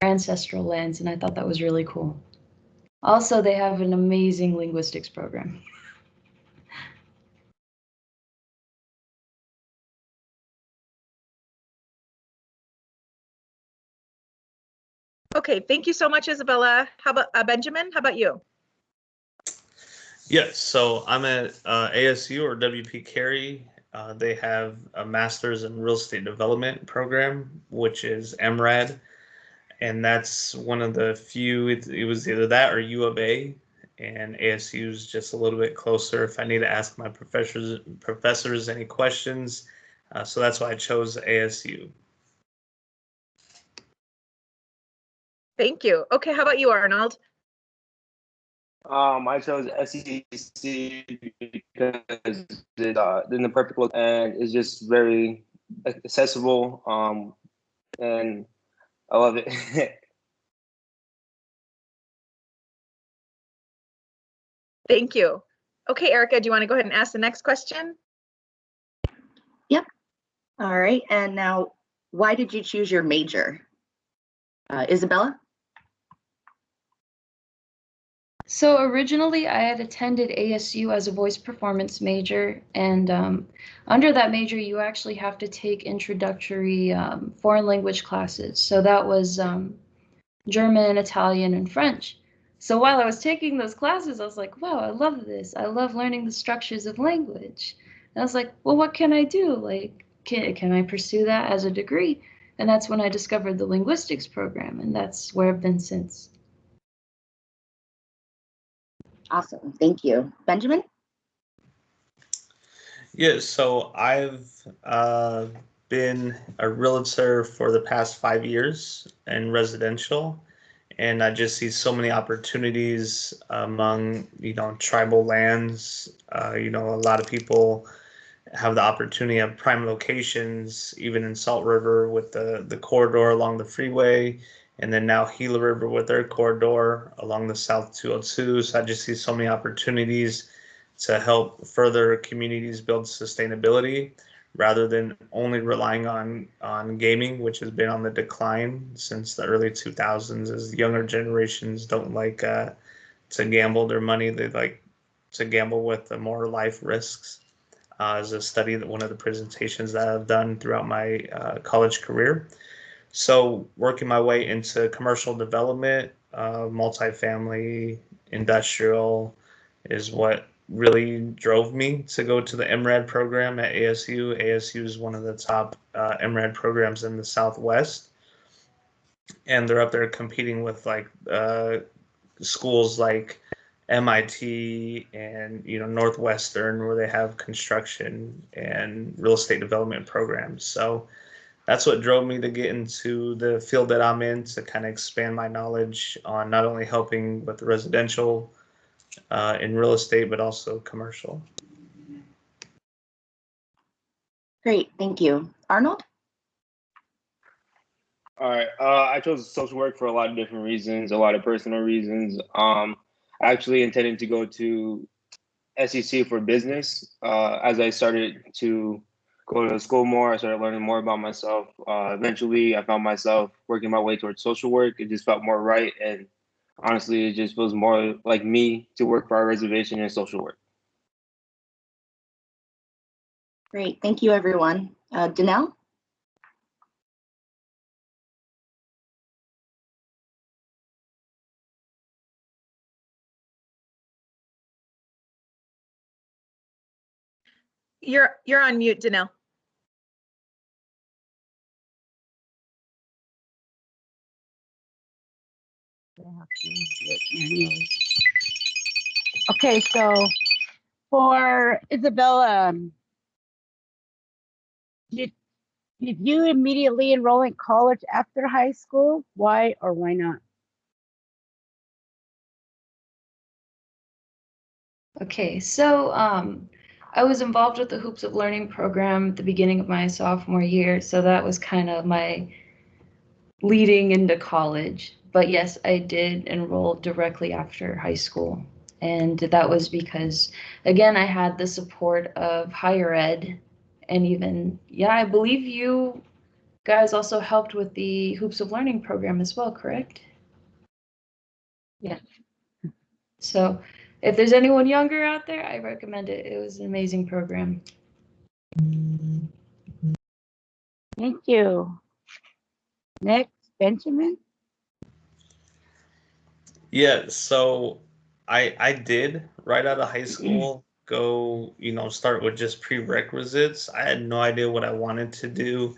ancestral lands, and I thought that was really cool. Also, they have an amazing linguistics program. Okay, thank you so much, Isabella. How about Benjamin? How about you? Yes, so I'm at ASU or WP Carey. They have a master's in real estate development program, which is MRAD, and that's one of the few. It was either that or U of A, and ASU is just a little bit closer. If I need to ask my professors any questions, so that's why I chose ASU. Thank you. Okay, how about you, Arnold? I chose SEC because it's in the perfect look and it's just very accessible. And I love it. Thank you. Okay, Erica, do you want to go ahead and ask the next question? Yep. All right. And now, why did you choose your major? Isabella? So originally I had attended ASU as a voice performance major, and under that major you actually have to take introductory foreign language classes. So that was German, Italian, and French. So while I was taking those classes, I was like, wow, I love this. I love learning the structures of language. And I was like, well, what can I do? Like, can I pursue that as a degree? And that's when I discovered the linguistics program, and that's where I've been since. Awesome. Thank you. Benjamin? Yeah, so I've been a realtor for the past 5 years in residential, and I just see so many opportunities among, tribal lands. A lot of people have the opportunity of prime locations, even in Salt River with the corridor along the freeway, and then now Gila River with their corridor along the South 202. So I just see so many opportunities to help further communities build sustainability rather than only relying on gaming, which has been on the decline since the early 2000s, as younger generations don't like to gamble their money. They like to gamble with the more life risks. As a study that one of the presentations that I've done throughout my college career. So working my way into commercial development, multifamily, industrial is what really drove me to go to the MRAD program at ASU. ASU is one of the top MRAD programs in the Southwest. And they're up there competing with like schools like MIT and Northwestern, where they have construction and real estate development programs. So that's what drove me to get into the field that I'm in, to kind of expand my knowledge on not only helping with residential in real estate, but also commercial. Great, thank you. Arnold? All right. I chose social work for a lot of different reasons, a lot of personal reasons. I actually intended to go to SEC for business. As I started to go to school more, I started learning more about myself. Eventually, I found myself working my way towards social work. It just felt more right. And honestly, it just feels more like me to work for our reservation in social work. Great, thank you, everyone. Danelle? You're on mute, Danelle. Okay, so for Isabella, did you immediately enroll in college after high school? Why or why not? Okay, so I was involved with the Hoops of Learning program at the beginning of my sophomore year, so that was kind of my leading into college. But yes, I did enroll directly after high school. And that was because, again, I had the support of higher ed. And even, yeah, I believe you guys also helped with the Hoops of Learning program as well, correct? Yes. So if there's anyone younger out there, I recommend it. It was an amazing program. Thank you. Next, Benjamin. Yeah, so I did right out of high school go, start with just prerequisites. I had no idea what I wanted to do.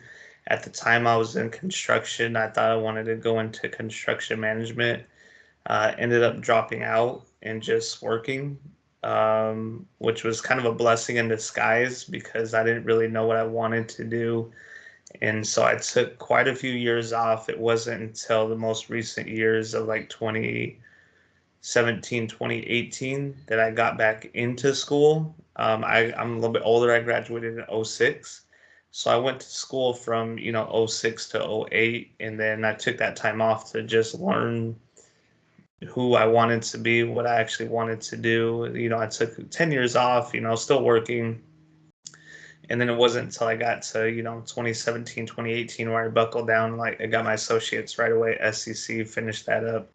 At the time I was in construction. I thought I wanted to go into construction management. Ended up dropping out and just working, which was kind of a blessing in disguise because I didn't really know what I wanted to do. And so I took quite a few years off. It wasn't until the most recent years of like 2017, 2018 that I got back into school. I'm a little bit older. I graduated in '06. So I went to school from, '06 to '08. And then I took that time off to just learn who I wanted to be, what I actually wanted to do. I took 10 years off, still working. And then it wasn't until I got to, 2017, 2018 where I buckled down. Like I got my associates right away at SCC, finished that up.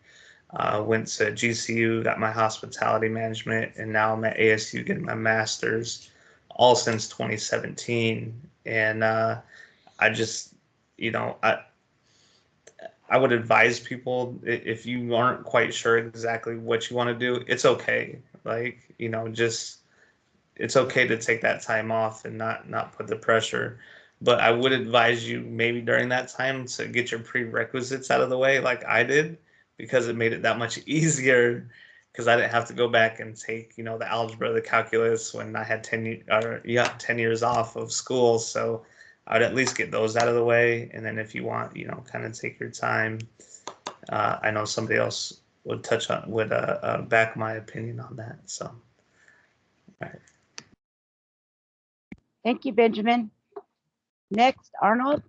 Went to GCU, got my hospitality management, and now I'm at ASU getting my master's, all since 2017. And I just, I would advise people if you aren't quite sure exactly what you want to do, it's okay. Like, just it's okay to take that time off and not put the pressure. But I would advise you maybe during that time to get your prerequisites out of the way like I did, because it made it that much easier because I didn't have to go back and take, the algebra, the calculus when I had 10 years off of school. So I would at least get those out of the way. And then if you want, kind of take your time. I know somebody else would back my opinion on that. So, all right. Thank you, Benjamin. Next, Arnold.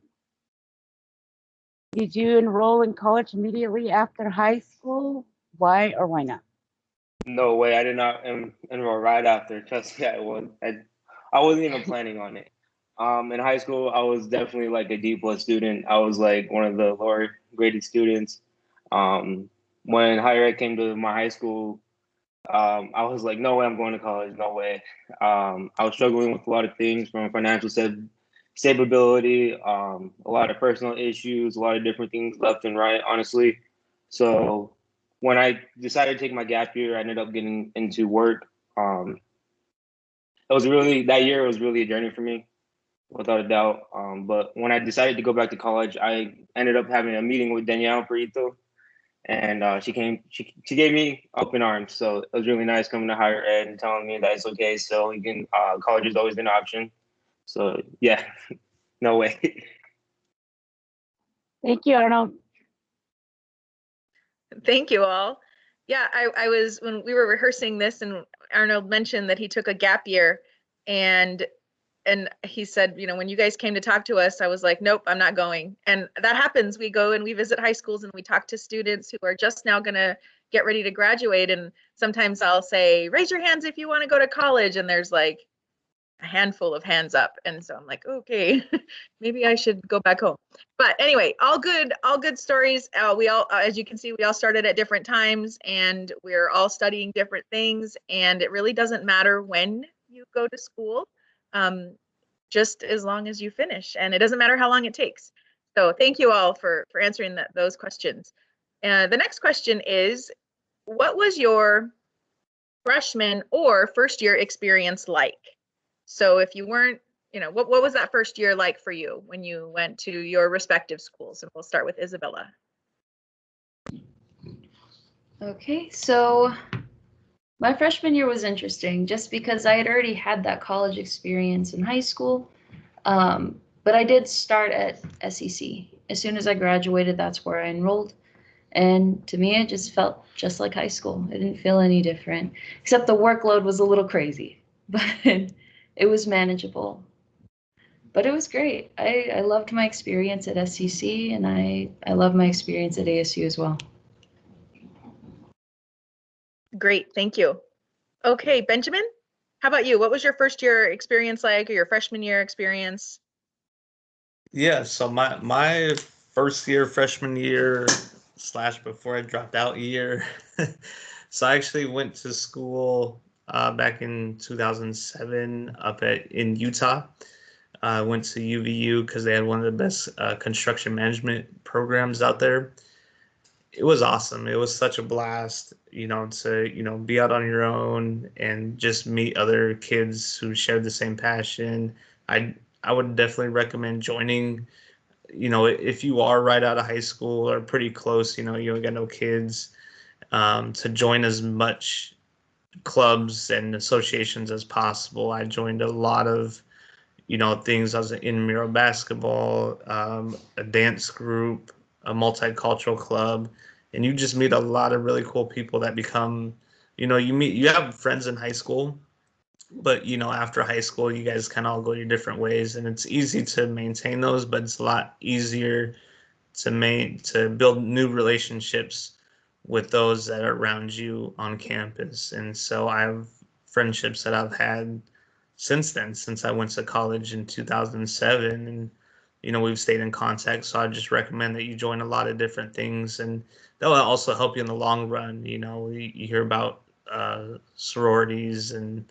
Did you enroll in college immediately after high school? Why or why not? No way, I did not enroll right after. Trust me, I wasn't even planning on it. In high school, I was definitely like a D+ student. I was like one of the lower graded students. When higher ed came to my high school, I was like, no way, I'm going to college. No way. I was struggling with a lot of things from financial stability, a lot of personal issues, a lot of different things left and right, honestly. So when I decided to take my gap year, I ended up getting into work. That year was really a journey for me, without a doubt. But when I decided to go back to college, I ended up having a meeting with Danielle Perito, and she gave me open arms. So it was really nice coming to higher ed and telling me that it's okay. So college is always an option. So yeah, no way. Thank you, Arnold. Thank you all. Yeah, I was, when we were rehearsing this and Arnold mentioned that he took a gap year, and he said, when you guys came to talk to us, I was like, nope, I'm not going. And that happens. We go and we visit high schools and we talk to students who are just now going to get ready to graduate. And sometimes I'll say, raise your hands if you want to go to college. And there's like a handful of hands up. And so I'm like, okay, maybe I should go back home. But anyway, all good stories. We all, as you can see, we all started at different times and we're all studying different things. And it really doesn't matter when you go to school. Just as long as you finish, and it doesn't matter how long it takes. So thank you all for answering those questions. The next question is, what was your freshman or first year experience like? So if you weren't, what was that first year like for you when you went to your respective schools? And we'll start with Isabella. Okay, so my freshman year was interesting just because I had already had that college experience in high school. But I did start at SEC. As soon as I graduated, that's where I enrolled. And to me, it just felt just like high school. It didn't feel any different, except the workload was a little crazy, but it was manageable. But it was great. I loved my experience at SEC, and I love my experience at ASU as well. Great, thank you. Okay, Benjamin, how about you? What was your first year experience like, or your freshman year experience? Yeah, so my first year, freshman year slash before I dropped out year. So I actually went to school back in 2007 up in Utah. I went to UVU because they had one of the best construction management programs out there. It was awesome. It was such a blast, to, be out on your own and just meet other kids who shared the same passion. I would definitely recommend joining, if you are right out of high school or pretty close, you ain't got no kids, to join as much clubs and associations as possible. I joined a lot of, things. I was in intramural basketball, a dance group, a multicultural club, and you just meet a lot of really cool people that become, you have friends in high school, but after high school, you guys kind of all go your different ways, and it's easy to maintain those, but it's a lot easier to build new relationships with those that are around you on campus. And so I have friendships that I've had since then, since I went to college in 2007, and we've stayed in contact. So I just recommend that you join a lot of different things, and that will also help you in the long run. You hear about sororities and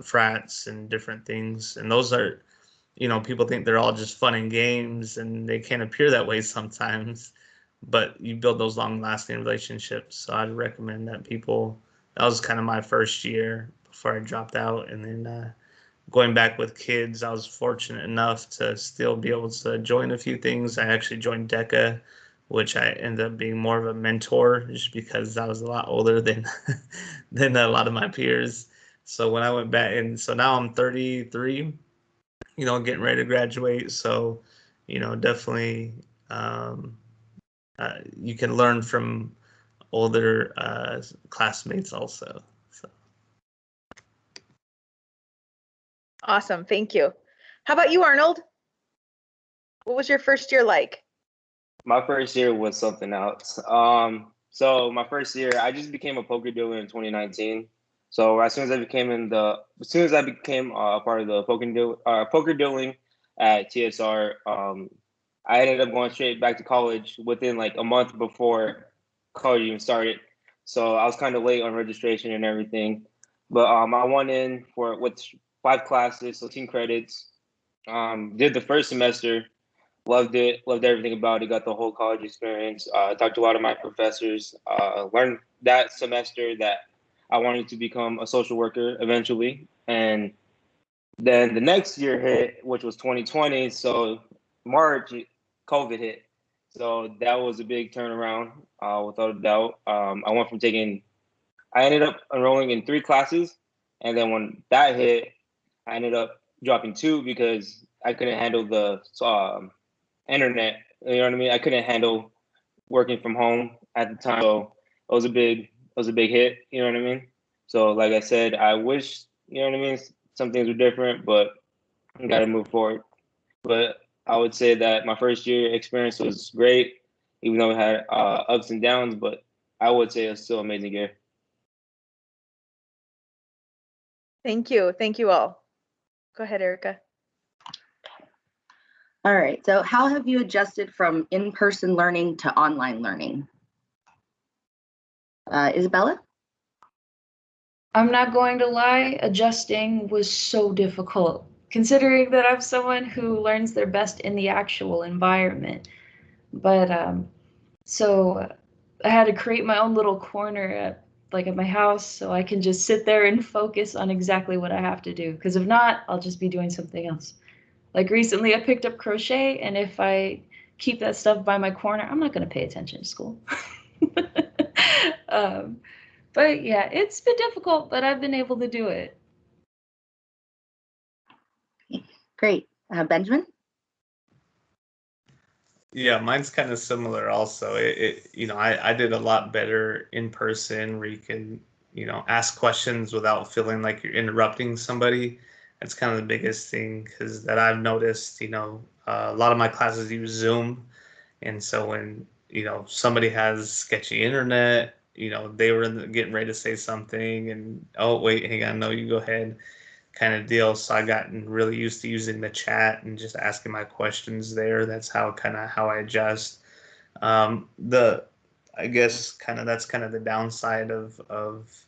frats and different things, and those are, people think they're all just fun and games, and they can appear that way sometimes, but you build those long lasting relationships. So I'd recommend that people, that was kind of my first year before I dropped out. And then going back with kids, I was fortunate enough to still be able to join a few things. I actually joined DECA, which I ended up being more of a mentor just because I was a lot older than than a lot of my peers. So when I went back, and so now I'm 33, getting ready to graduate. So, definitely, you can learn from older classmates also. So. Awesome. Thank you. How about you, Arnold? What was your first year like? My first year was something else. So my first year, I just became a poker dealer in 2019. So as soon as I became a part of the poker dealing at TSR, I ended up going straight back to college within like a month before college even started. So I was kind of late on registration and everything, but I went in with 5 classes, so 10 credits. Did the first semester. Loved it. Loved everything about it. Got the whole college experience. Talked to a lot of my professors. Learned that semester that I wanted to become a social worker eventually. And then the next year hit, which was 2020. So March, COVID hit. So that was a big turnaround, without a doubt. I ended up enrolling in 3 classes. And then when that hit, I ended up dropping 2 because I couldn't handle the internet. You know what I mean? I couldn't handle working from home at the time, so it was a big hit. You know what I mean? So like I said, I wish, you know what I mean, some things were different, but I got to move forward. But I would say that my first year experience was great, even though it had ups and downs. But I would say it's still an amazing year. Thank you. Thank you all. Go ahead, Erica. All right, so how have you adjusted from in-person learning to online learning? Isabella? I'm not going to lie, adjusting was so difficult, considering that I'm someone who learns their best in the actual environment. But so I had to create my own little corner at my house so I can just sit there and focus on exactly what I have to do. Because if not, I'll just be doing something else. Like recently, I picked up crochet, and if I keep that stuff by my corner, I'm not going to pay attention to school. um, but yeah, it's been difficult, but I've been able to do it. Great. Benjamin? Yeah, mine's kind of similar also. I did a lot better in person where you can, ask questions without feeling like you're interrupting somebody. That's kind of the biggest thing because that I've noticed, a lot of my classes use Zoom. And so when, somebody has sketchy internet, they were getting ready to say something and, oh, wait, hang on, no, you go ahead. kind of deal. So I gotten really used to using the chat and just asking my questions there. That's how I adjust. The I guess that's kind of the downside of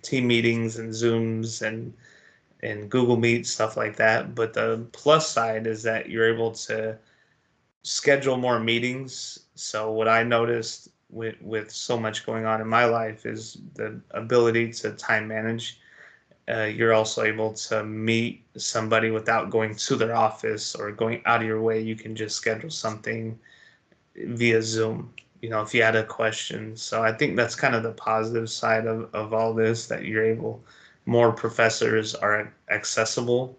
team meetings and Zooms and Google Meet, stuff like that. But the plus side is that you're able to schedule more meetings. So what I noticed with so much going on in my life is the ability to time manage. You're also able to meet somebody without going to their office or going out of your way. You can just schedule something via Zoom, if you had a question. So I think that's kind of the positive side of all this, that more professors are accessible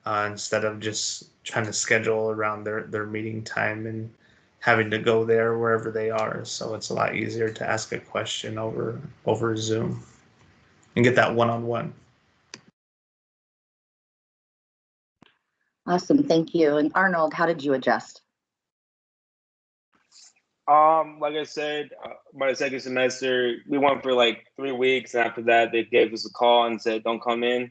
instead of just trying to schedule around their meeting time and having to go there wherever they are. So it's a lot easier to ask a question over Zoom and get that one-on-one. Awesome, thank you. And Arnold, how did you adjust? Like I said, my second semester, we went for like 3 weeks. And after that, they gave us a call and said, don't come in.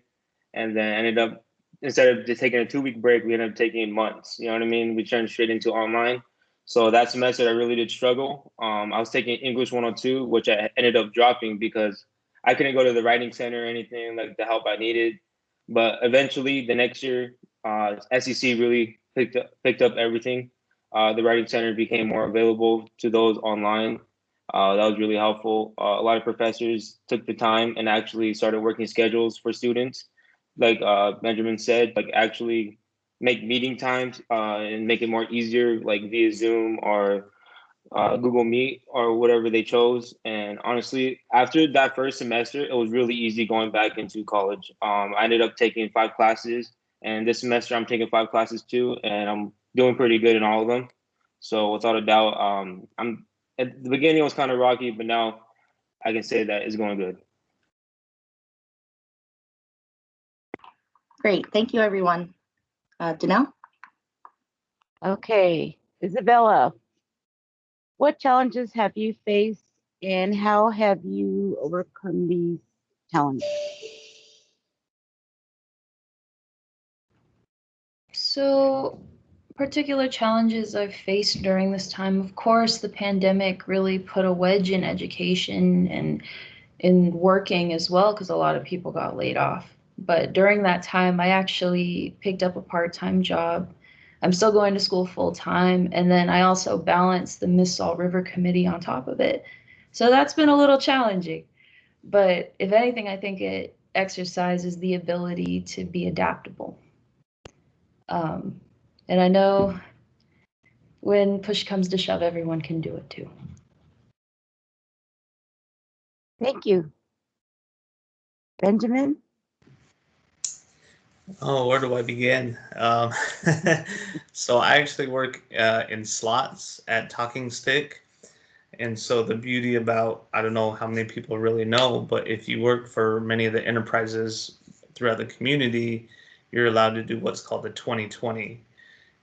And then ended up, instead of just taking a 2-week break, we ended up taking months. You know what I mean? We turned straight into online. So that semester, I really did struggle. I was taking English 102, which I ended up dropping because I couldn't go to the writing center or anything, like the help I needed. But eventually, the next year, SEC really picked up everything. The writing center became more available to those online. That was really helpful. A lot of professors took the time and actually started working schedules for students. Like Benjamin said, like actually make meeting times and make it more easier, like via Zoom or Google Meet or whatever they chose. And honestly, after that first semester, it was really easy going back into college. I ended up taking 5 classes, and this semester I'm taking 5 classes too, and I'm doing pretty good in all of them. So without a doubt, I'm at the beginning it was kind of rocky, but now I can say that it's going good. Great, thank you, everyone. Danelle? Okay, Isabella, what challenges have you faced and how have you overcome these challenges? So, particular challenges I've faced during this time, of course, the pandemic really put a wedge in education and in working as well, because a lot of people got laid off. But during that time, I actually picked up a part-time job. I'm still going to school full-time, and then I also balance the Miss Salt River Committee on top of it. So that's been a little challenging. But if anything, I think it exercises the ability to be adaptable. And I know when push comes to shove, everyone can do it too. Thank you. Benjamin? Oh, where do I begin? So I actually work in slots at Talking Stick. And so the beauty about, I don't know how many people really know, but if you work for many of the enterprises throughout the community, you're allowed to do what's called the 20/20.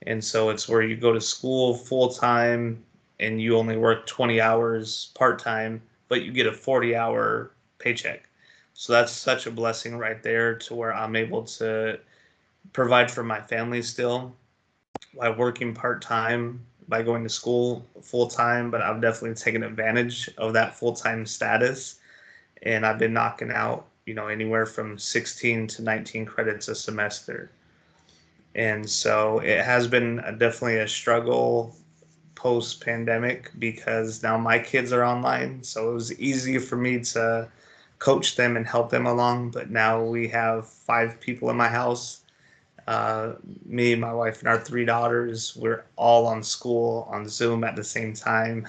And so it's where you go to school full time and you only work 20 hours part time, but you get a 40-hour paycheck. So that's such a blessing right there, to where I'm able to provide for my family still while working part time, by going to school full time. But I've definitely taken advantage of that full time status, and I've been knocking out anywhere from 16 to 19 credits a semester. And so it has been definitely a struggle post pandemic, because now my kids are online. So it was easy for me to coach them and help them along. But now we have 5 people in my house. Me, my wife, and our 3 daughters. We're all on school on Zoom at the same time.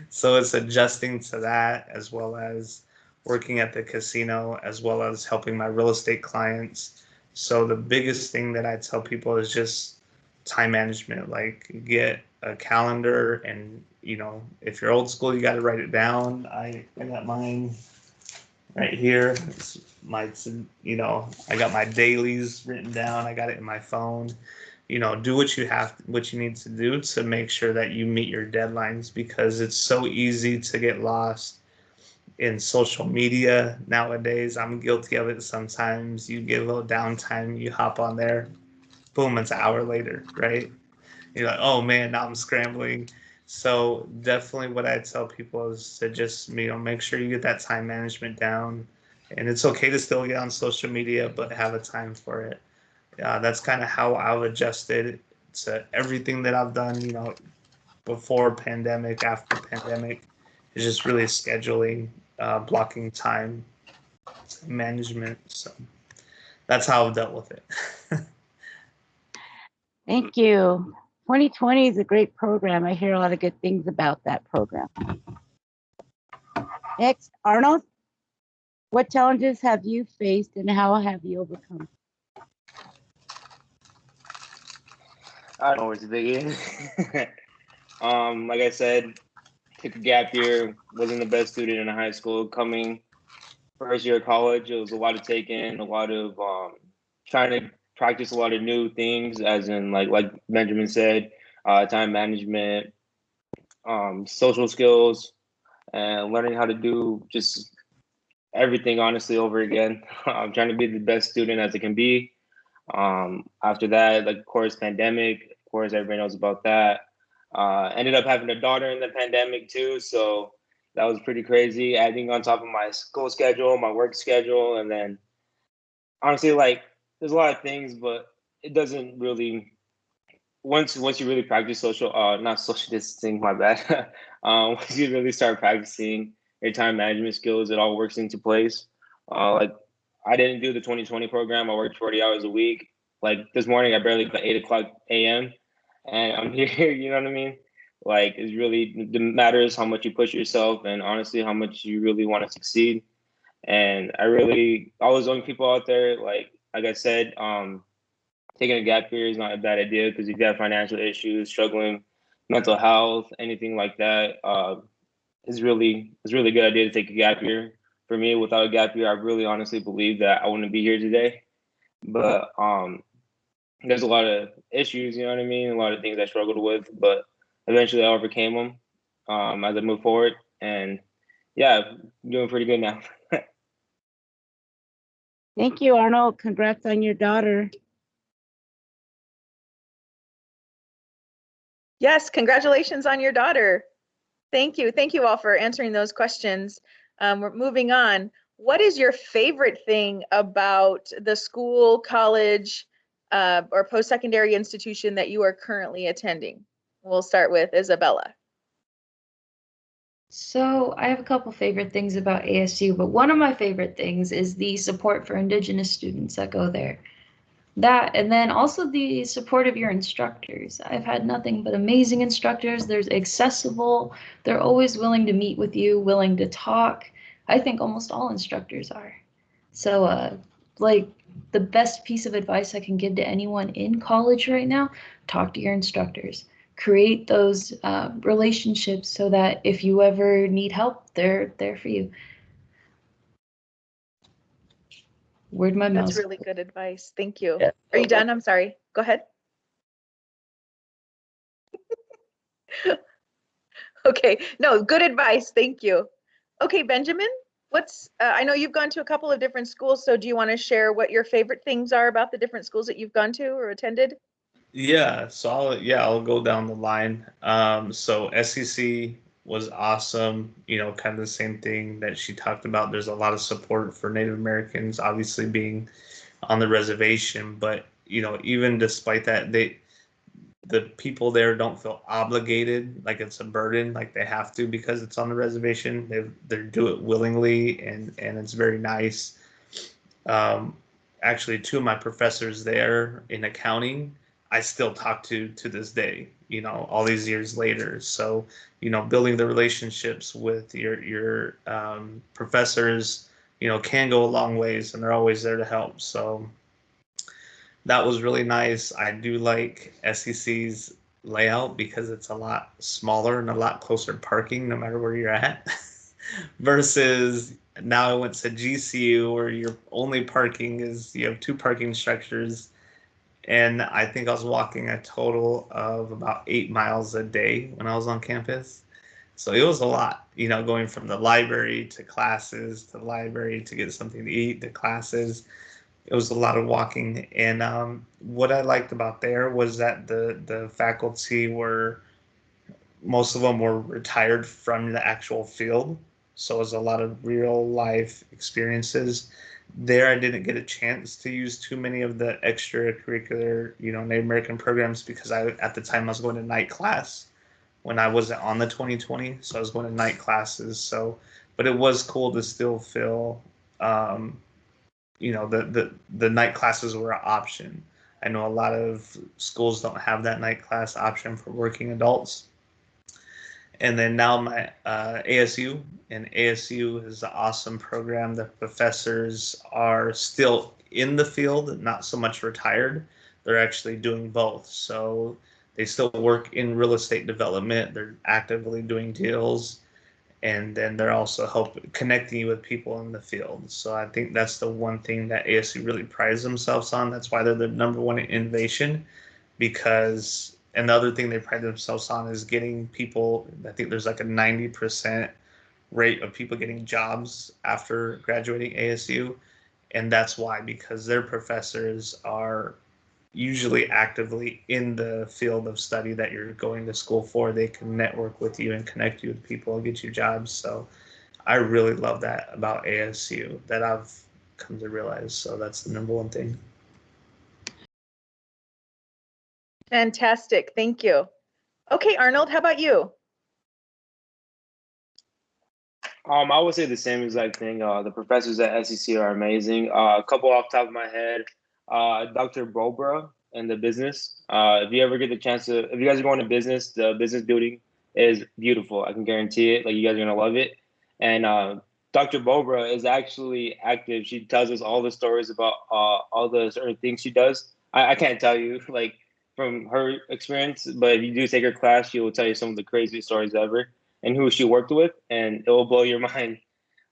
So it's adjusting to that, as well as working at the casino, as well as helping my real estate clients. So the biggest thing that I tell people is just time management. Like, get a calendar, and if you're old school, you got to write it down. I got mine right here. It's I got my dailies written down. I got it in my phone. Do what you need to do to make sure that you meet your deadlines, because it's so easy to get lost in social media nowadays. I'm guilty of it sometimes. You get a little downtime, you hop on there, boom, it's an hour later, right? You're like, oh man, now I'm scrambling. So definitely what I tell people is to just, make sure you get that time management down. And it's okay to still get on social media, but have a time for it. That's kind of how I've adjusted to everything that I've done, before pandemic, after pandemic, is just really scheduling, blocking time management. So that's how I've dealt with it. Thank you. 2020 is a great program. I hear a lot of good things about that program. Next, Arnold, what challenges have you faced and how have you overcome? I don't know where to begin. Like I said, took a gap year, wasn't the best student in high school. Coming first year of college, it was a lot of taking, a lot of trying to practice a lot of new things, as in like Benjamin said, time management, social skills, and learning how to do just everything honestly over again. I'm trying to be the best student as it can be. After that, like of course, pandemic. Of course, everybody knows about that. Ended up having a daughter in the pandemic too, so that was pretty crazy. Adding on top of my school schedule, my work schedule, and then honestly, like there's a lot of things, but it doesn't really. Once you really practice social, not social distancing, my bad. Once you really start practicing your time management skills, it all works into place. Like I didn't do the 2020 program. I worked 40 hours a week. Like this morning, I barely got 8 o'clock a.m. and I'm here. You know what I mean? Like it's really the matters how much you push yourself and honestly how much you really want to succeed. And all those young people out there, like I said, taking a gap year is not a bad idea because if you have financial issues, struggling, mental health, anything like that, it's really good idea to take a gap year. For me, without a gap year, I really honestly believe that I wouldn't be here today. But there's a lot of issues, you know what I mean? A lot of things I struggled with, but eventually I overcame them as I move forward. And yeah, I'm doing pretty good now. Thank you, Arnold. Congrats on your daughter. Yes, congratulations on your daughter. Thank you. Thank you all for answering those questions. We're moving on. What is your favorite thing about the school, college, or post-secondary institution that you are currently attending? We'll start with Isabella. So I have a couple favorite things about ASU, but one of my favorite things is the support for Indigenous students that go there. That, and then also the support of your instructors. I've had nothing but amazing instructors. They're accessible. They're always willing to meet with you, willing to talk. I think almost all instructors are. So, like, the best piece of advice I can give to anyone in college right now, talk to your instructors. Create those relationships so that if you ever need help, they're there for you. Where'd my mouse? That's really good advice. Thank you. Yeah. Are you done? I'm sorry. Go ahead. Okay. No, good advice. Thank you. Okay, Benjamin, I know you've gone to a couple of different schools, so do you want to share what your favorite things are about the different schools that you've gone to or attended? Yeah, so I'll go down the line. So SEC was awesome, kind of the same thing that she talked about. There's a lot of support for Native Americans, obviously being on the reservation, but even despite that, the people there don't feel obligated, like it's a burden, like they have to because it's on the reservation. They do it willingly, and it's very nice. Actually, two of my professors there in accounting, I still talk to this day, all these years later. So, building the relationships with your professors, can go a long ways, and they're always there to help. So that was really nice. I do like SEC's layout because it's a lot smaller and a lot closer parking, no matter where you're at, versus now I went to GCU where your only parking is you have two parking structures, and I think I was walking a total of about 8 miles a day when I was on campus. So it was a lot, you know, going from the library to classes, to the library to get something to eat, to classes. It was a lot of walking. And what I liked about there was that the faculty were, most of them were retired from the actual field. So it was a lot of real life experiences. There, I didn't get a chance to use too many of the extracurricular, you know, Native American programs because at the time, I was going to night class when I wasn't on the 2020. So I was going to night classes. So, but it was cool to still feel, you know, the night classes were an option. I know a lot of schools don't have that night class option for working adults. And then now my ASU, and ASU is an awesome program. The professors are still in the field, not so much retired. They're actually doing both. So they still work in real estate development. They're actively doing deals, and then they're also connecting you with people in the field. So I think that's the one thing that ASU really prides themselves on. That's why they're the number one in innovation, because, and the other thing they pride themselves on is getting people. I think there's like a 90% rate of people getting jobs after graduating ASU, and that's why, because their professors are usually actively in the field of study that you're going to school for. They can network with you and connect you with people and get you jobs. So I really love that about ASU that I've come to realize. So that's the number one thing. Fantastic. Thank you. Okay, Arnold, how about you? I would say the same exact thing. The professors at SEC are amazing. A couple off the top of my head, Dr. Bobra and the business. If you ever get the chance to, if you guys are going to business, the business building is beautiful. I can guarantee it. Like, you guys are gonna love it. And Dr. Bobra is actually active. She tells us all the stories about all the certain things she does. I can't tell you like from her experience, but if you do take her class, she will tell you some of the craziest stories ever and who she worked with, and it will blow your mind.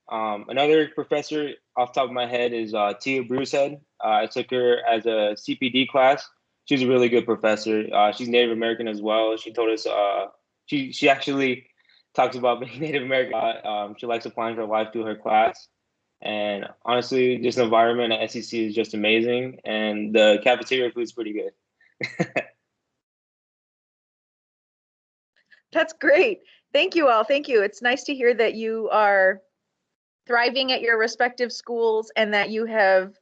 Another professor off the top of my head is Tia Brucehead. I took her as a CPD class. She's a really good professor. She's Native American as well. She told us she actually talks about being Native American. She likes applying her life to her class. And honestly, this environment at SEC is just amazing, and the cafeteria food is pretty good. That's great. Thank you all. Thank you. It's nice to hear that you are thriving at your respective schools and that you have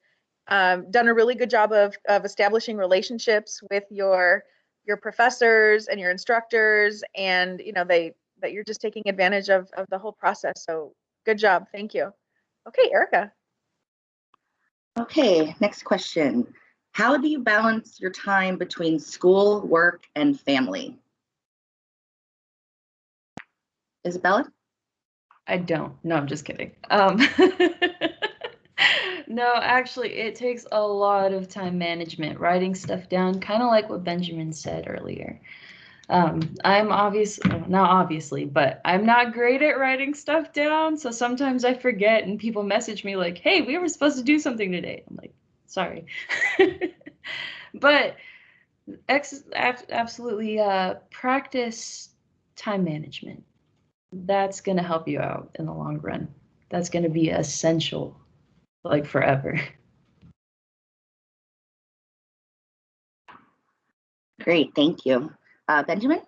done a really good job of establishing relationships with your professors and your instructors, and that you're just taking advantage of the whole process. So good job. Thank you. Okay, Erica. Okay, next question. How do you balance your time between school, work, and family? Isabella? I don't. No, I'm just kidding. No, actually, it takes a lot of time management, writing stuff down, kind of like what Benjamin said earlier. I'm not obviously, but I'm not great at writing stuff down. So sometimes I forget and people message me like, hey, we were supposed to do something today. I'm like, sorry. But absolutely practice time management. That's going to help you out in the long run. That's going to be essential, like forever. Great, thank you. Benjamin?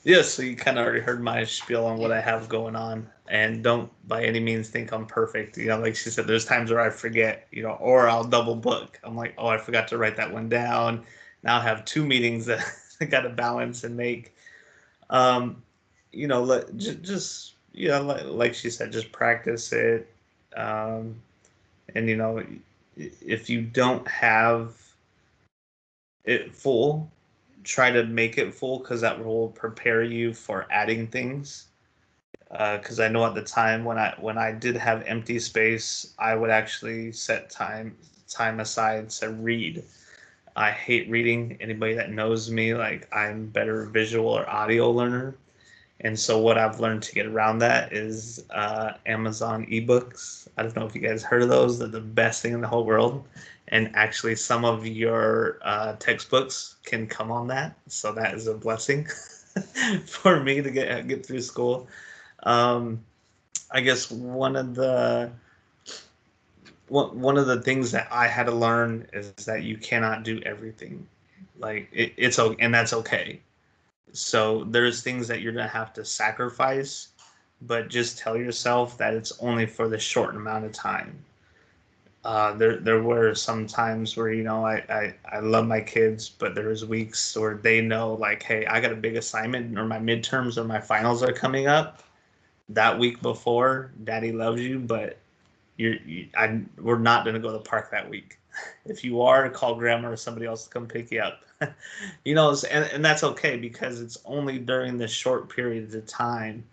Yeah, so you kind of already heard my spiel on what I have going on, and don't by any means think I'm perfect. You know, like she said, there's times where I forget, you know, or I'll double book. I'm like, oh, I forgot to write that one down. Now I have two meetings that I got to balance and make. You know, just you know, like she said, just practice it. And you know, if you don't have it full, try to make it full because that will prepare you for adding things. Because I know at the time when I did have empty space, I would actually set time aside to read. I hate reading. Anybody that knows me, like, I'm better visual or audio learner. And so what I've learned to get around that is Amazon ebooks. I don't know if you guys heard of those. They're the best thing in the whole world. And actually, some of your textbooks can come on that. So that is a blessing. for me to get through school. I guess one of the things that I had to learn is that you cannot do everything. Like it's okay, and that's okay. So there's things that you're gonna have to sacrifice, but just tell yourself that it's only for the short amount of time. There were some times where I love my kids, but there was weeks where they know like, hey, I got a big assignment, or my midterms or my finals are coming up that week before. Daddy loves you, but we're not gonna go to the park that week. If you are, call grandma or somebody else to come pick you up. And that's okay because it's only during this short periods of time.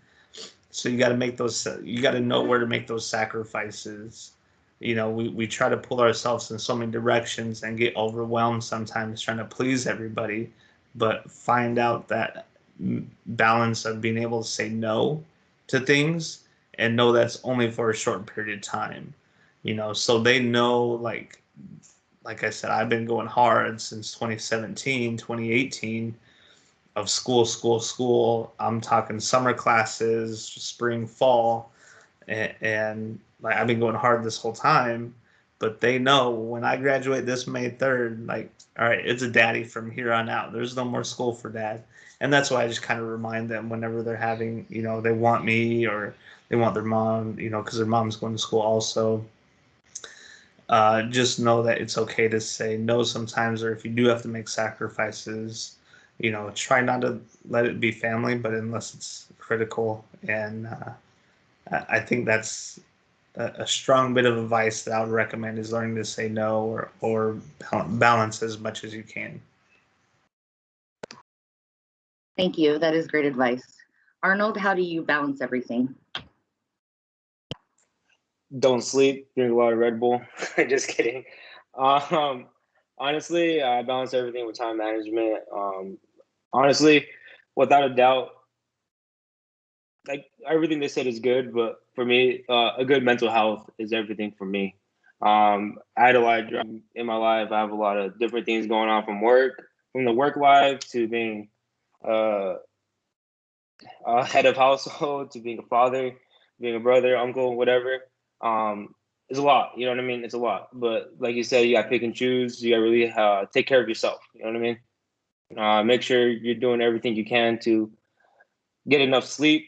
So you got to make those. You got to know where to make those sacrifices. We try to pull ourselves in so many directions and get overwhelmed sometimes trying to please everybody, but find out that balance of being able to say no to things and know that's only for a short period of time. So they know, like I said, I've been going hard since 2017, 2018 of school. I'm talking summer classes, spring, fall, and like I've been going hard this whole time. But they know when I graduate this May 3rd, like, all right, it's a daddy from here on out. There's no more school for dad. And that's why I just kind of remind them whenever they're having, they want me or they want their mom, because their mom's going to school also. Just know that it's okay to say no sometimes, or if you do have to make sacrifices, try not to let it be family, but unless it's critical. And I think that's a strong bit of advice that I would recommend is learning to say no or balance as much as you can. Thank you. That is great advice. Arnold, how do you balance everything? Don't sleep, drink a lot of Red Bull. Just kidding. Honestly, I balance everything with time management. Honestly, without a doubt, like everything they said is good, but for me, a good mental health is everything for me. I had a lot in my life. I have a lot of different things going on from the work life to being a head of household to being a father, being a brother, uncle, whatever. It's a lot. You know what I mean? It's a lot. But like you said, you got to pick and choose. You got to really take care of yourself. You know what I mean? Make sure you're doing everything you can to get enough sleep.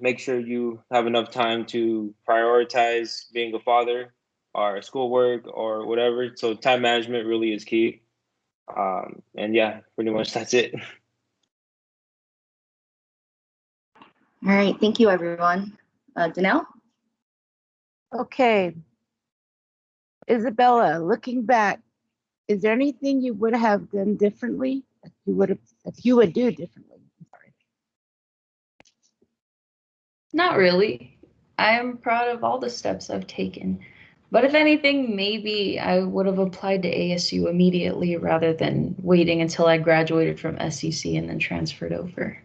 Make sure you have enough time to prioritize being a father or schoolwork or whatever. So time management really is key. And yeah, pretty much that's it. All right. Thank you, everyone. Danelle? Okay. Isabella, looking back, is there anything you would have done differently that you would do differently? Sorry. Not really. I am proud of all the steps I've taken. But if anything, maybe I would have applied to ASU immediately rather than waiting until I graduated from SEC and then transferred over.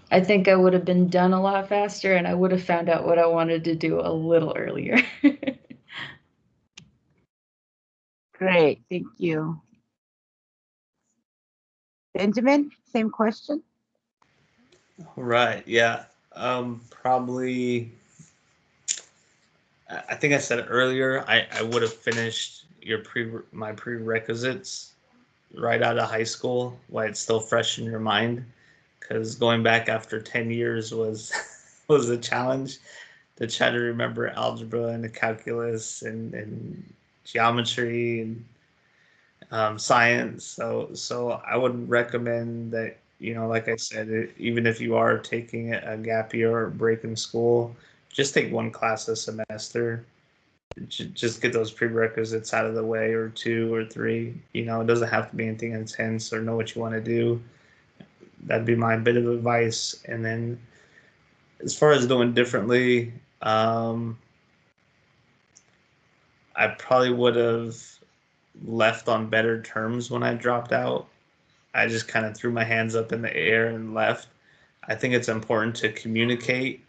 I think I would have been done a lot faster and I would have found out what I wanted to do a little earlier. Great, thank you. Benjamin, same question? Right, yeah. Probably, I think I said it earlier, I would have finished my prerequisites right out of high school while it's still fresh in your mind, because going back after 10 years was was a challenge to try to remember algebra and the calculus and geometry and science. So I would recommend that, like I said, even if you are taking a gap year or break in school, just take one class a semester. Just get those prerequisites out of the way, or two or three. It doesn't have to be anything intense, or know what you want to do. That'd be my bit of advice. And then as far as doing differently, I probably would have left on better terms when I dropped out. I just kind of threw my hands up in the air and left. I think it's important to communicate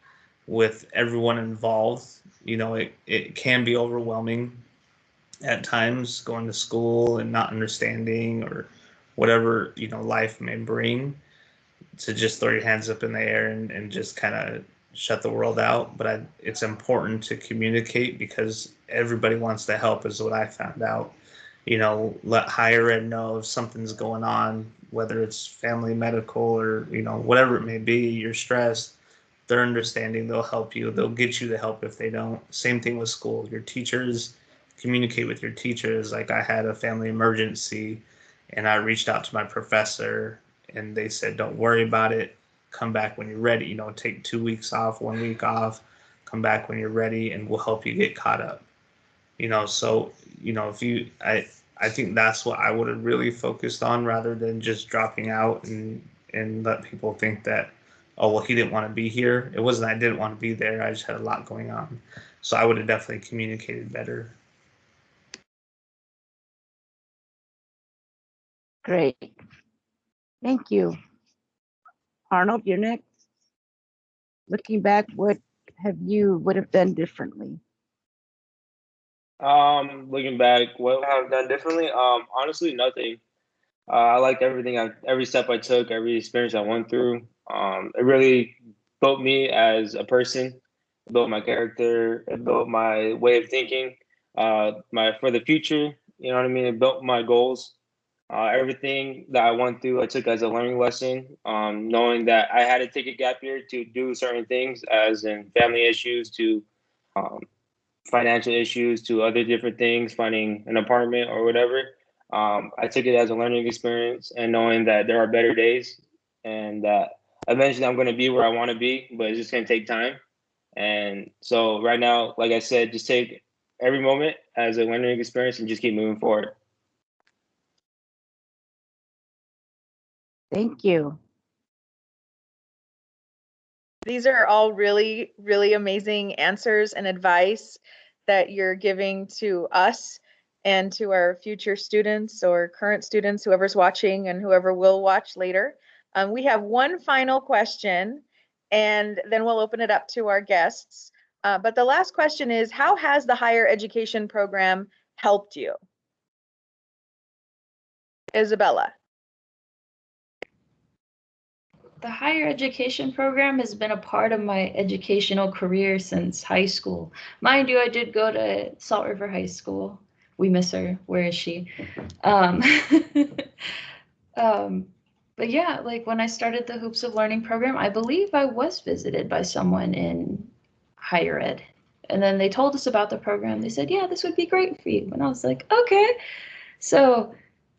with everyone involved. It can be overwhelming at times going to school and not understanding or whatever, life may bring. to just throw your hands up in the air and just kind of shut the world out. But it's important to communicate because everybody wants to help, is what I found out. Let higher ed know if something's going on, whether it's family medical or, whatever it may be, you're stressed. They're understanding, they'll help you, they'll get you the help if they don't. Same thing with school. Your teachers, communicate with your teachers. Like I had a family emergency and I reached out to my professor and they said, don't worry about it. Come back when you're ready. Take 2 weeks off, 1 week off, come back when you're ready and we'll help you get caught up. So, I think that's what I would have really focused on rather than just dropping out and let people think that, oh, well, he didn't want to be here. It wasn't I didn't want to be there. I just had a lot going on. So I would have definitely communicated better. Great. Thank you. Arnold, you're next. Looking back, what would have done differently? Looking back, what I've done differently? Honestly, nothing. I liked every step I took, every experience I went through. It really built me as a person, it built my character, it built my way of thinking, for the future. You know what I mean? It built my goals. Everything that I went through, I took as a learning lesson. Knowing that I had to take a gap year to do certain things, as in family issues, to um, financial issues, to other different things, finding an apartment or whatever. I took it as a learning experience and knowing that there are better days and that eventually I'm going to be where I want to be, but it's just going to take time. And so right now, like I said, just take every moment as a learning experience and just keep moving forward. Thank you. These are all really, really amazing answers and advice that you're giving to us and to our future students or current students, whoever's watching and whoever will watch later. We have one final question, and then we'll open it up to our guests. But the last question is, how has the higher education program helped you? Isabella. The higher education program has been a part of my educational career since high school. Mind you, I did go to Salt River High School. We miss her. Where is she? Um, but yeah, like when I started the Hoops of Learning program, I believe I was visited by someone in higher ed. And then they told us about the program. They said, yeah, this would be great for you. And I was like, okay. So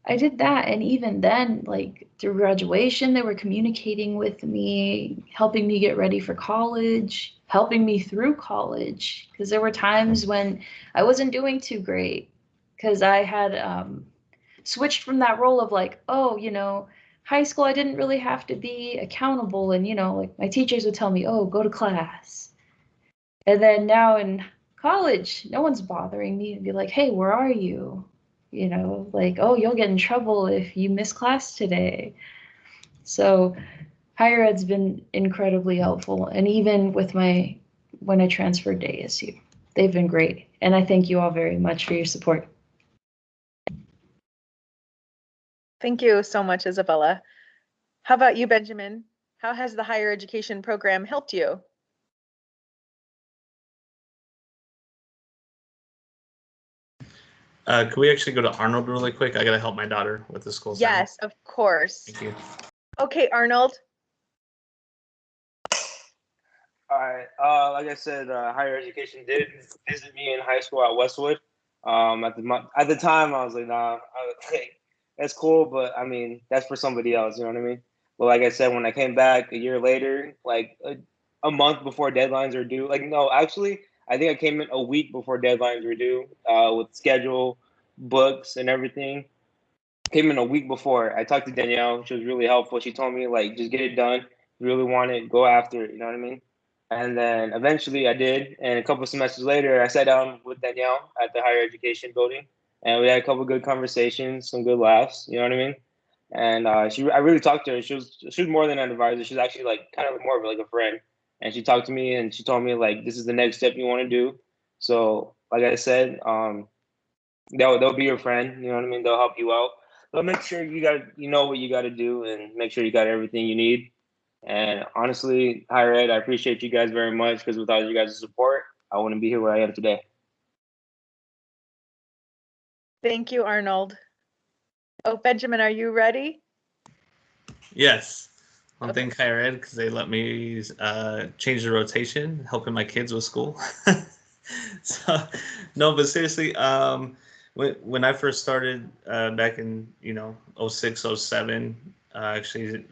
I did that. And even then, like through graduation, they were communicating with me, helping me get ready for college, helping me through college. Because there were times when I wasn't doing too great because I had switched from that role of like, oh, high school, I didn't really have to be accountable. And, like my teachers would tell me, oh, go to class. And then now in college, no one's bothering me and be like, hey, where are you? Like, oh, you'll get in trouble if you miss class today. So higher ed's been incredibly helpful. And even with when I transferred to ASU, they've been great. And I thank you all very much for your support. Thank you so much, Isabella. How about you, Benjamin? How has the higher education program helped you? Could we actually go to Arnold really quick? I got to help my daughter with the school sign. Yes, of course. Thank you. Okay, Arnold. All right. Like I said, higher education did visit me in high school at Westwood. At the time, I was like, nah, that's cool, but I mean, that's for somebody else. You know what I mean? But like I said, when I came back a year later, like a month before deadlines are due, like no, actually, I think I came in a week before deadlines were due, with schedule, books, and everything. Came in a week before. I talked to Danielle. She was really helpful. She told me like, just get it done. You really want it, go after it. You know what I mean? And then eventually I did. And a couple of semesters later, I sat down with Danielle at the higher education building, and we had a couple of good conversations, some good laughs. You know what I mean? And I really talked to her. She was more than an advisor. She was actually like kind of more of like a friend. And she talked to me and she told me like, this is the next step you want to do. So like I said, they'll be your friend. You know what I mean? They'll help you out. But make sure you know what you got to do, and make sure you got everything you need. And honestly, higher ed, I appreciate you guys very much, because without you guys' support, I wouldn't be here where I am today. Thank you, Arnold. Oh, Benjamin, are you ready? Yes. One Okay. thing higher ed, because they let me change the rotation, helping my kids with school. So, no, but seriously, when I first started back in 06, 07, actually,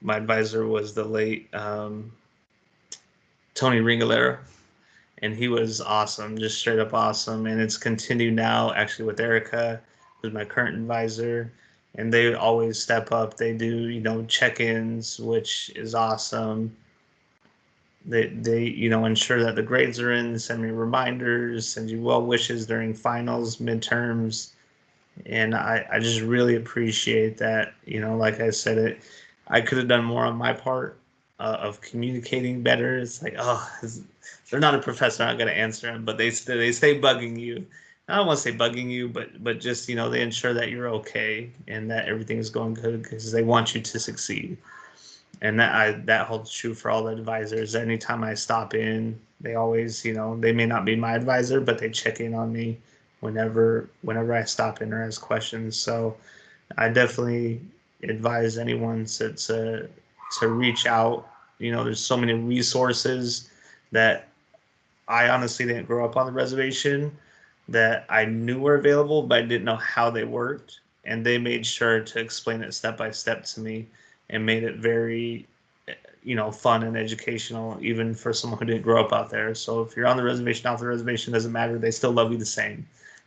my advisor was the late Tony Ringalera, and he was awesome, just straight up awesome. And it's continued now, actually, with Erica, who's my current advisor, and they always step up. They do, check-ins, which is awesome. They ensure that the grades are in, send me reminders, send you well wishes during finals, midterms, and I just really appreciate that. Like I said, I could have done more on my part of communicating better. It's like, they're not a professor, I'm not gonna answer them, but they stay bugging you. I don't want to say bugging you, but just they ensure that you're okay and that everything is going good because they want you to succeed. And that holds true for all the advisors. Anytime I stop in, they always, they may not be my advisor, but they check in on me whenever I stop in or ask questions. So I definitely advise anyone to reach out. There's so many resources that I honestly didn't grow up on the reservation that I knew were available, but I didn't know how they worked. And they made sure to explain it step by step to me and made it very, fun and educational, even for someone who didn't grow up out there. So if you're on the reservation, off the reservation, doesn't matter. They still love you the same.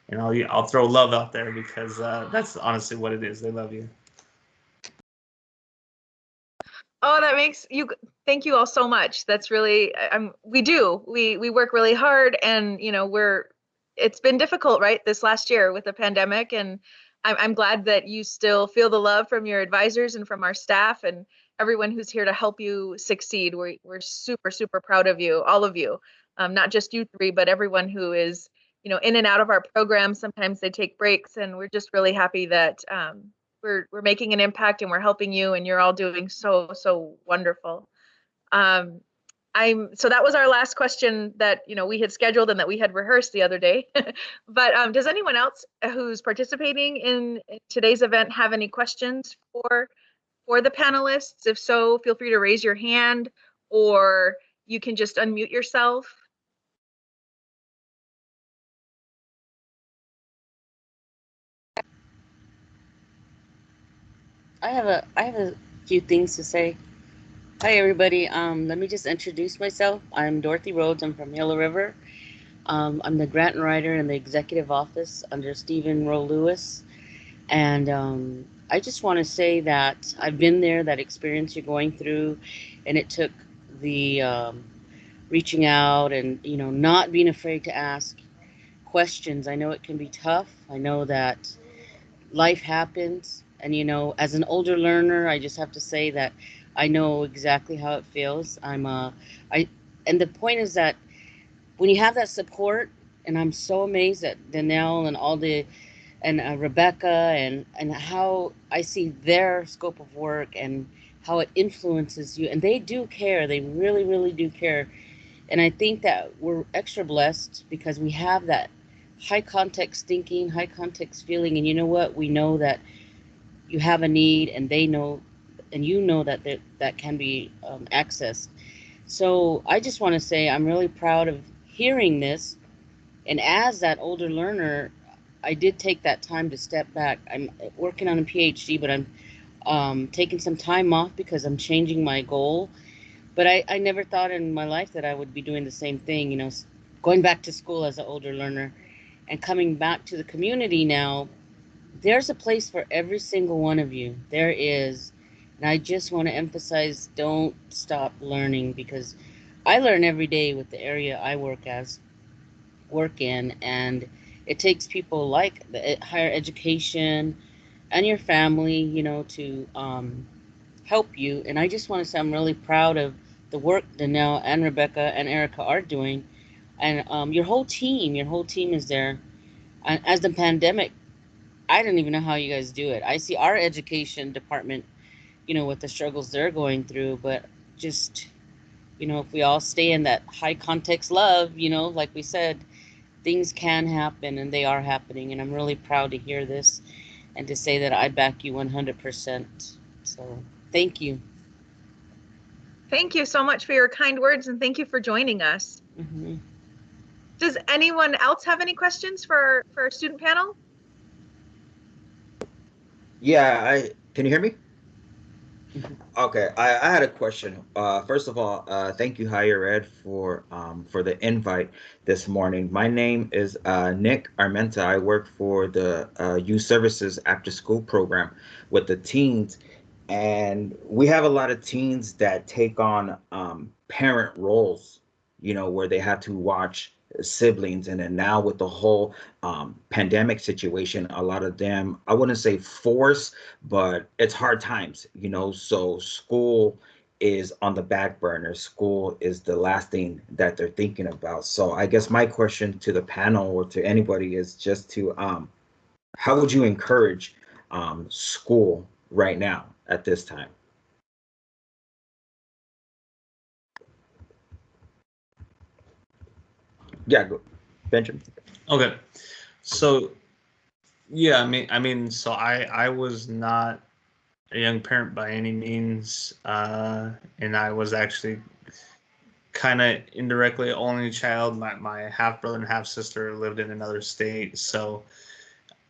And I'll throw love out there because that's honestly what it is. They love you. Oh, that makes you, thank you all so much. That's really, we work really hard, and it's been difficult, right? This last year with the pandemic, and I'm glad that you still feel the love from your advisors and from our staff and everyone who's here to help you succeed. We're super, super proud of you, all of you. Not just you three, but everyone who is, in and out of our program. Sometimes they take breaks, and we're just really happy that we're making an impact and we're helping you, and you're all doing so wonderful. So that was our last question that we had scheduled and that we had rehearsed the other day. But does anyone else who's participating in today's event have any questions for the panelists? If so, feel free to raise your hand, or you can just unmute yourself. I have a few things to say. Hi everybody. Let me just introduce myself. I'm Dorothy Rhodes. I'm from Gila River. I'm the grant writer in the executive office under Stephen Rowe Lewis. And I just want to say that I've been there, that experience you're going through, and it took the reaching out and not being afraid to ask questions. I know it can be tough. I know that life happens, and as an older learner, I just have to say that I know exactly how it feels. And the point is that when you have that support, and I'm so amazed at Danelle and all the and Rebecca and how I see their scope of work and how it influences you, and they do care. They really, really do care. And I think that we're extra blessed because we have that high context thinking, high context feeling. And you know what? We know that you have a need, and they know, and that can be accessed. So I just want to say I'm really proud of hearing this. And as that older learner, I did take that time to step back. I'm working on a PhD, but I'm taking some time off because I'm changing my goal. But I never thought in my life that I would be doing the same thing, going back to school as an older learner and coming back to the community now. There's a place for every single one of you. There is. And I just want to emphasize, don't stop learning, because I learn every day with the area I work in, and it takes people like the higher education and your family, to help you. And I just want to say I'm really proud of the work Danelle and Rebecca and Erica are doing, and your whole team is there. And as the pandemic, I don't even know how you guys do it. I see our education department, with the struggles they're going through, but just, if we all stay in that high context love, like we said, things can happen and they are happening. And I'm really proud to hear this and to say that I back you 100%. So thank you. Thank you so much for your kind words, and thank you for joining us. Mm-hmm. Does anyone else have any questions for our student panel? Yeah, can you hear me? Okay, I had a question. First of all, thank you, Higher Ed, for the invite this morning. My name is Nick Armenta. I work for the Youth Services After School program with the teens, and we have a lot of teens that take on parent roles, where they have to watch siblings, and then now with the whole pandemic situation, a lot of them, I wouldn't say force, but it's hard times, so school is on the back burner. School is the last thing that they're thinking about. So I guess my question to the panel or to anybody is just to how would you encourage school right now at this time? Yeah, go, Benjamin. Okay. So yeah, so I was not a young parent by any means, and I was actually kind of indirectly only child. My half brother and half sister lived in another state, so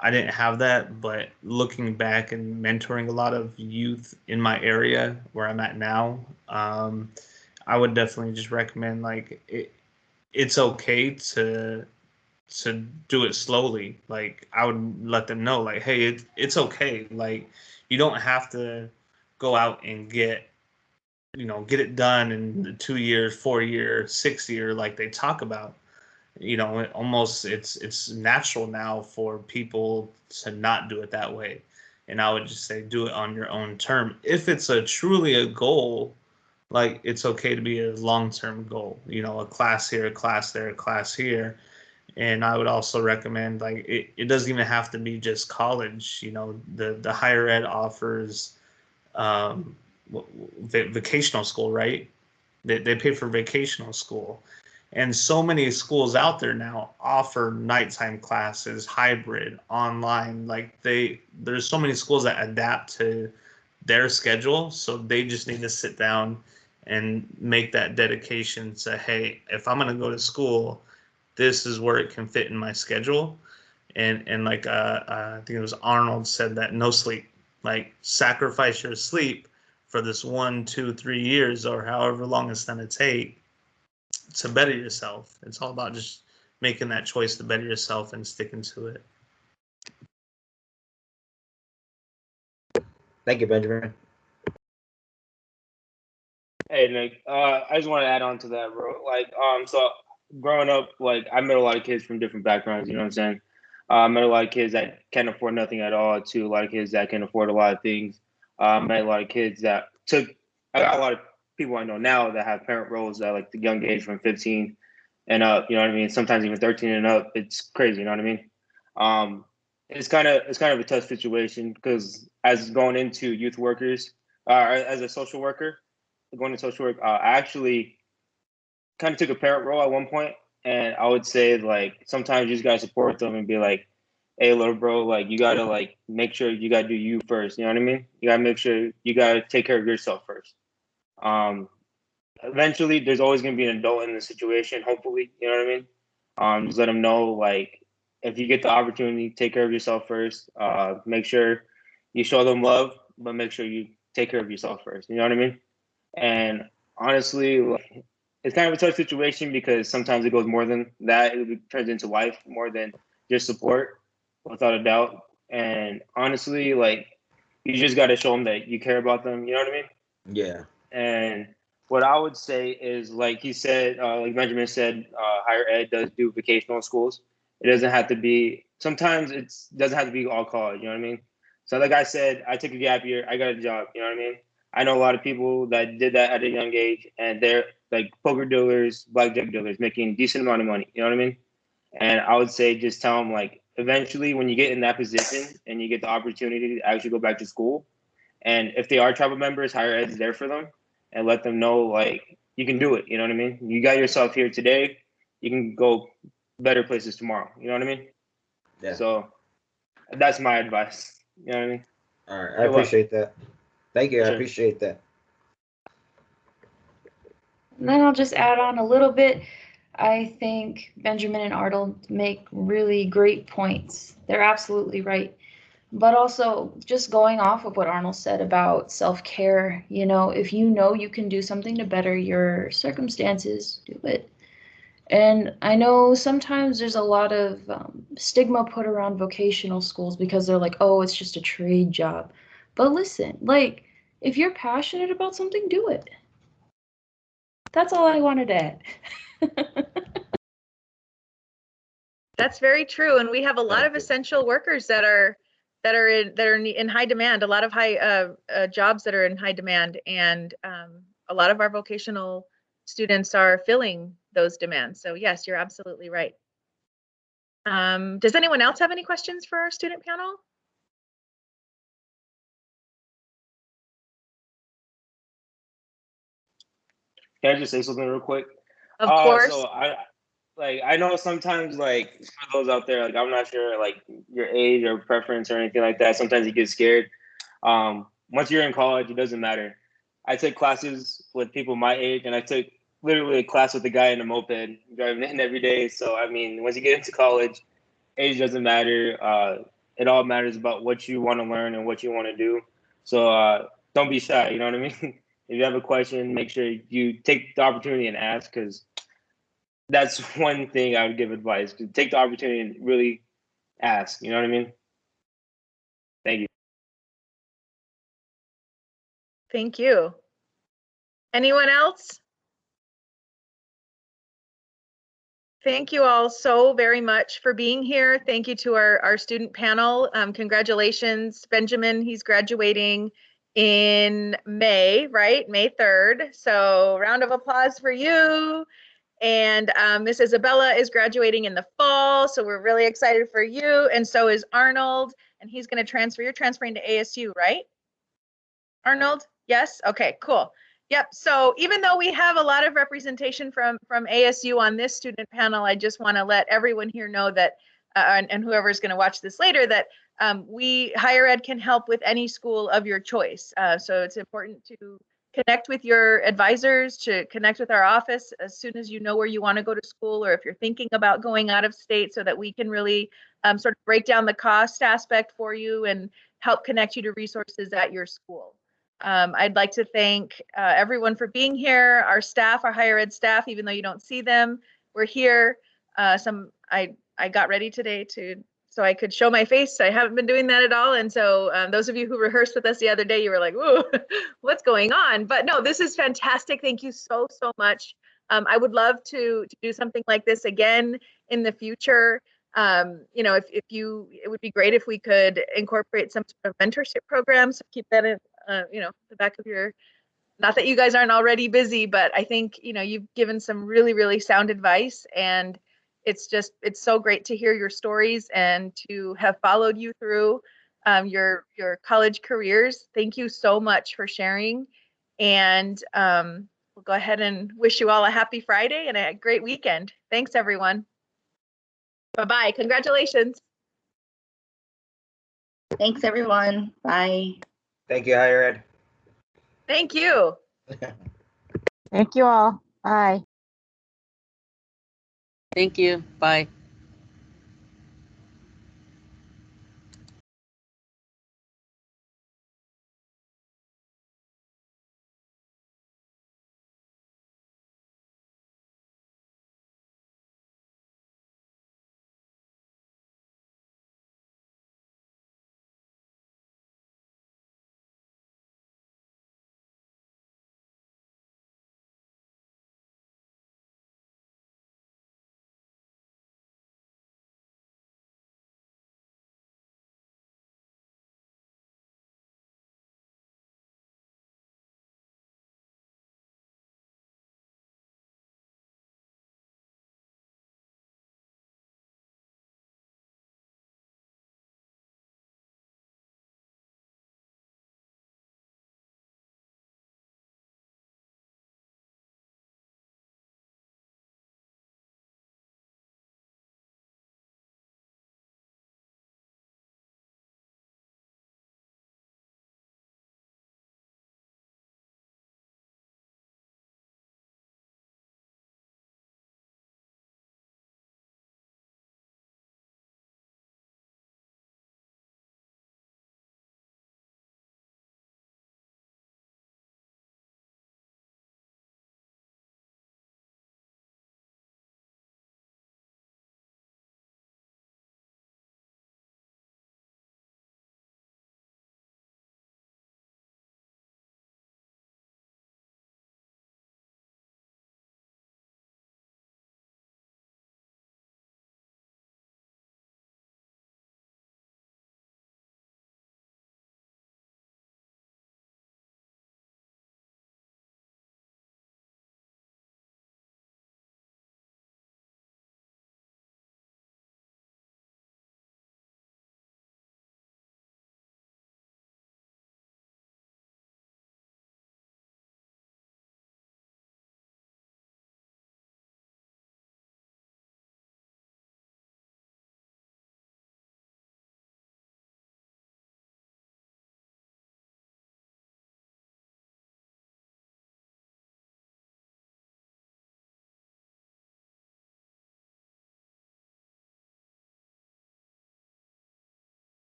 I didn't have that. But looking back and mentoring a lot of youth in my area where I'm at now, I would definitely just recommend it's okay to do it slowly. Like I would let them know, like, hey, it's okay. Like you don't have to go out and get it done in 2 years, 4 years, 6 year, like they talk about. It's natural now for people to not do it that way. And I would just say do it on your own term. If it's truly a goal, like it's okay to be a long-term goal, a class here, a class there, a class here. And I would also recommend, like, it doesn't even have to be just college. The higher ed offers um, vocational school, right? They pay for vocational school. And so many schools out there now offer nighttime classes, hybrid, online. Like there's so many schools that adapt to their schedule. So they just need to sit down and make that dedication to, hey, if I'm going to go to school, this is where it can fit in my schedule. And like I think it was Arnold said that no sleep, like sacrifice your sleep for this 1, 2, 3 years or however long it's going to take to better yourself. It's all about just making that choice to better yourself and sticking to it. Thank you, Benjamin. Hey Nick, I just want to add on to that, bro. So growing up, I met a lot of kids from different backgrounds. You know what I'm saying? I met a lot of kids that can't afford nothing at all, to a lot of kids that can afford a lot of things. Met a lot of kids that took. I got a lot of people I know now that have parent roles at the young age from 15 and up. You know what I mean? Sometimes even 13 and up. It's crazy. You know what I mean? It's kind of a tough situation because as going into youth workers, as a social worker, going to social work, I actually kind of took a parent role at one point, and I would say sometimes you just gotta support them and be like, "Hey, little bro, you gotta make sure you gotta do you first." You know what I mean? You gotta make sure you gotta take care of yourself first. Um, Eventually, there's always gonna be an adult in the situation. Hopefully, you know what I mean. Just let them know if you get the opportunity, take care of yourself first. Make sure you show them love, but make sure you take care of yourself first. You know what I mean? And honestly, it's kind of a tough situation because sometimes it goes more than that. It turns into life more than just support, without a doubt. And honestly, you just got to show them that you care about them. You know what I mean? Yeah. And what I would say is, like he said, like Benjamin said, higher ed does do vocational schools. It doesn't have to be. Sometimes it doesn't have to be all college. You know what I mean? So, like I said, I took a gap year. I got a job. You know what I mean? I know a lot of people that did that at a young age, and they're like poker dealers, blackjack dealers, making a decent amount of money. You know what I mean? And I would say just tell them eventually when you get in that position and you get the opportunity to actually go back to school, and if they are tribal members, higher ed is there for them, and let them know like you can do it. You know what I mean? You got yourself here today, you can go better places tomorrow. You know what I mean? Yeah. So that's my advice. You know what I mean? All right. I Good luck. appreciate that. Thank you. I Sure. appreciate that. And then I'll just add on a little bit. I think Benjamin and Arnold make really great points. They're absolutely right. But also, just going off of what Arnold said about self-care, if you know you can do something to better your circumstances, do it. And I know sometimes there's a lot of stigma put around vocational schools because they're like, oh, it's just a trade job. But listen, like, if you're passionate about something, do it. That's all I wanted to add. That's very true, and we have a lot Thank of you. essential workers that are in high demand. A lot of high jobs that are in high demand, and a lot of our vocational students are filling those demands. So yes, you're absolutely right. Does anyone else have any questions for our student panel? Can I just say something real quick? Of course. So I know sometimes like for those out there, like I'm not sure like your age or preference or anything like that. Sometimes you get scared. Once you're in college, it doesn't matter. I took classes with people my age, and I took literally a class with a guy in a moped driving in every day. So I mean, once you get into college, age doesn't matter. It all matters about what you want to learn and what you want to do. So don't be shy. You know what I mean? If you have a question, make sure you take the opportunity and ask, because that's one thing I would give advice. Take the opportunity and really ask. You know what I mean? Thank you. Thank you. Anyone else? Thank you all so very much for being here. Thank you to our student panel. Congratulations, Benjamin. He's graduating in May, right? May 3rd. So round of applause for you. And Miss Isabella is graduating in the fall. So we're really excited for you. And so is Arnold. And he's going to transfer. You're transferring to ASU, right? Arnold? Yes? Okay, cool. Yep. So even though we have a lot of representation from ASU on this student panel, I just want to let everyone here know that, and whoever's going to watch this later, that we, higher ed, can help with any school of your choice. So it's important to connect with your advisors, to connect with our office as soon as you know where you want to go to school, or if you're thinking about going out of state, so that we can really sort of break down the cost aspect for you and help connect you to resources at your school. I'd like to thank everyone for being here, our staff, our higher ed staff, even though you don't see them, we're here. I got ready today so I could show my face. I haven't been doing that at all. And so those of you who rehearsed with us the other day, you were like, "Ooh, what's going on?" But no, this is fantastic. Thank you so much. I would love to do something like this again in the future. If it would be great if we could incorporate some sort of mentorship programs. So keep that in, the back of your, not that you guys aren't already busy, but I think, you've given some really sound advice, and it's so great to hear your stories and to have followed you through your college careers. Thank you so much for sharing. And we'll go ahead and wish you all a happy Friday and a great weekend. Thanks, everyone. Bye-bye. Congratulations. Thanks, everyone. Bye. Thank you, higher ed. Thank you. Thank you all. Bye. Thank you. Bye.